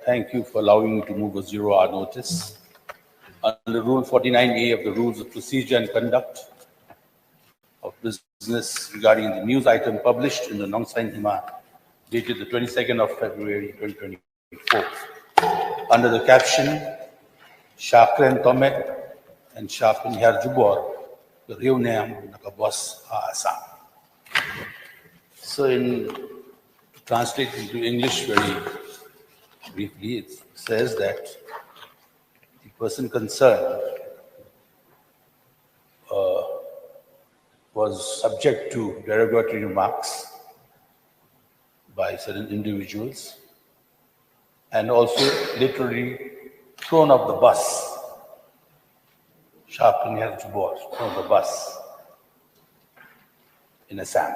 thank you for allowing me to move a zero-hour notice. Under Rule 49A of the Rules of Procedure and Conduct of Business regarding the news item published in the Nong Sain Hima, dated the 22nd of February 2024, under the caption, Shakren Tome and Shah Pynsiar Jubor, the briew naka Assam. So in translate into English very briefly, it says that the person concerned was subject to derogatory remarks by certain individuals and also literally thrown off the bus, Shah Pynsiar Jubor, thrown off the bus in Assam.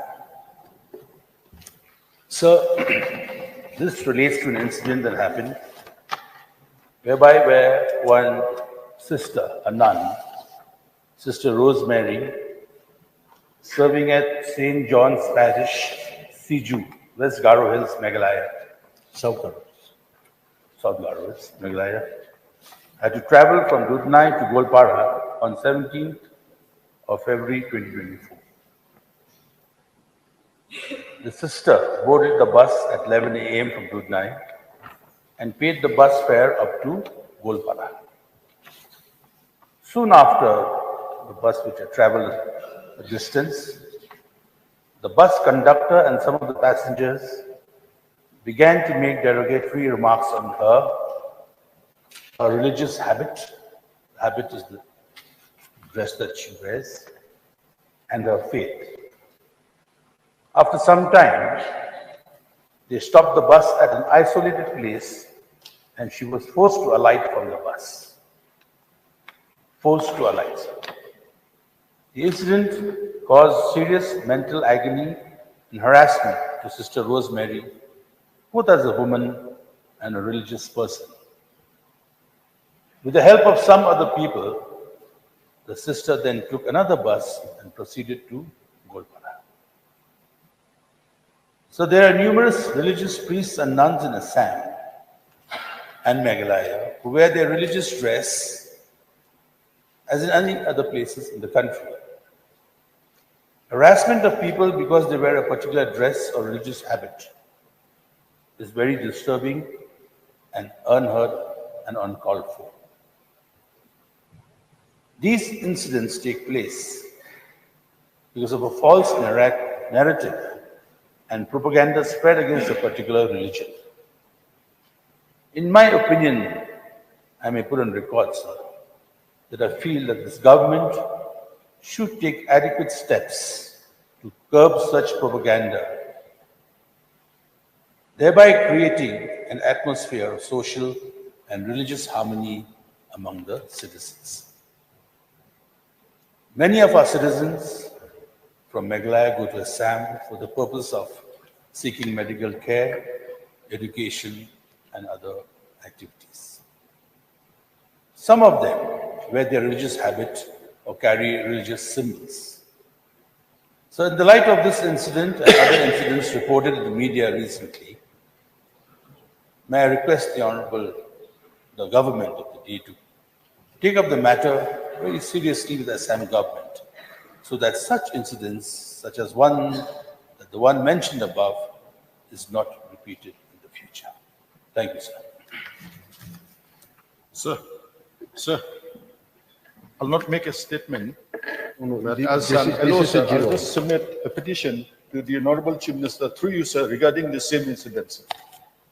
So this relates to an incident that happened where one sister, a nun, Sister Rosemary, serving at St. John's Parish, Siju, West Garo Hills, Meghalaya, South Garo Hills, Meghalaya, had to travel from Dudhnai to Golpara on 17th of February 2024. The sister boarded the bus at 11 a.m. from Dudhnai and paid the bus fare up to Golpara. Soon after the bus which had traveled a distance, the bus conductor and some of the passengers began to make derogatory remarks on her religious habit. The habit is the dress that she wears, and her faith. After some time, they stopped the bus at an isolated place and she was forced to alight from the bus. Forced to alight. The incident caused serious mental agony and harassment to Sister Rosemary, both as a woman and a religious person. With the help of some other people, the sister then took another bus and proceeded to Golpara. So there are numerous religious priests and nuns in Assam and Meghalaya who wear their religious dress as in any other places in the country. Harassment of people because they wear a particular dress or religious habit is very disturbing and unheard and uncalled for. These incidents take place because of a false narrative and propaganda spread against a particular religion. In my opinion, I may put on record, sir, that I feel that this government should take adequate steps to curb such propaganda, thereby creating an atmosphere of social and religious harmony among the citizens. Many of our citizens from Meghalaya go to Assam for the purpose of seeking medical care, education, and other activities. Some of them wear their religious habit or carry religious symbols. So in the light of this incident and other incidents reported in the media recently, may I request the government of the day to take up the matter very seriously with the Assam government so that such incidents, such as the one mentioned above, is not repeated in the future. Thank you, sir. Sir, I'll not make a statement. I'll just submit a petition to the Honorable Chief Minister through you, sir, regarding the same incidents,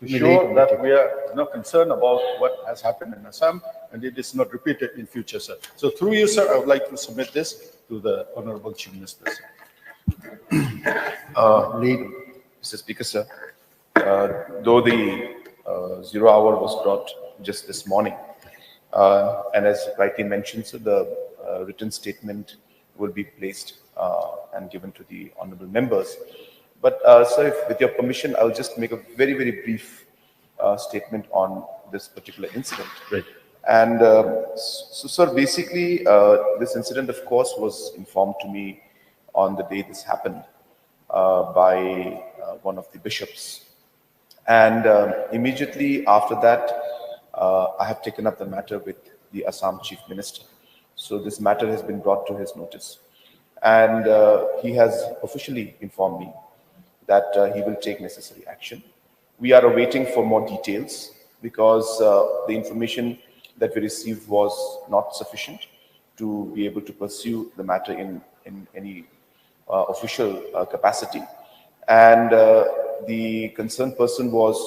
to show that we are concerned about what has happened in Assam and it is not repeated in future, sir. So through you, sir, I would like to submit this to the Honorable Chief Minister, sir. Mr. Speaker, sir, though the 0 hour was brought just this morning, and as rightly mentioned, sir, the written statement will be placed and given to the honorable members. But sir, if, with your permission, I'll just make a very, very brief statement on this particular incident. Right. And so, sir, basically, this incident, of course, was informed to me on the day this happened by one of the bishops. And immediately after that, I have taken up the matter with the Assam Chief Minister. So this matter has been brought to his notice. And he has officially informed me that he will take necessary action. We are awaiting for more details because the information that we received was not sufficient to be able to pursue the matter in any official capacity. And the concerned person was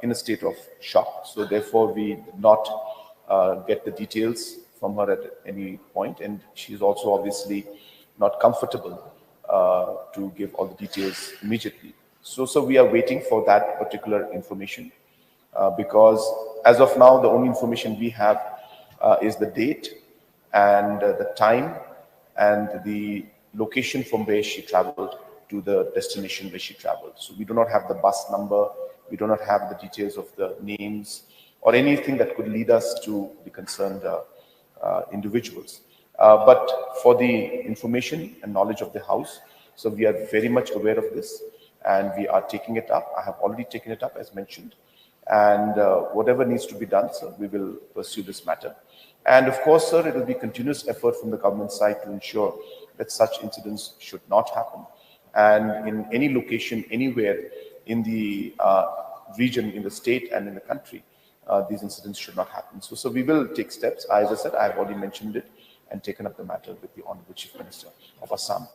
in a state of shock. So therefore, we did not get the details from her at any point, and she's also obviously not comfortable to give all the details immediately. So we are waiting for that particular information because as of now, the only information we have is the date and the time and the location from where she traveled to the destination where she traveled. So we do not have the bus number, we do not have the details of the names or anything that could lead us to the concerned individuals. But for the information and knowledge of the House, so we are very much aware of this and we are taking it up. I have already taken it up as mentioned. And whatever needs to be done, sir, we will pursue this matter. And of course, sir, it will be continuous effort from the government side to ensure that such incidents should not happen. And in any location, anywhere in the region, in the state and in the country, these incidents should not happen. So we will take steps. As I said, I have already mentioned it and taken up the matter with the Honorable Chief Minister of Assam.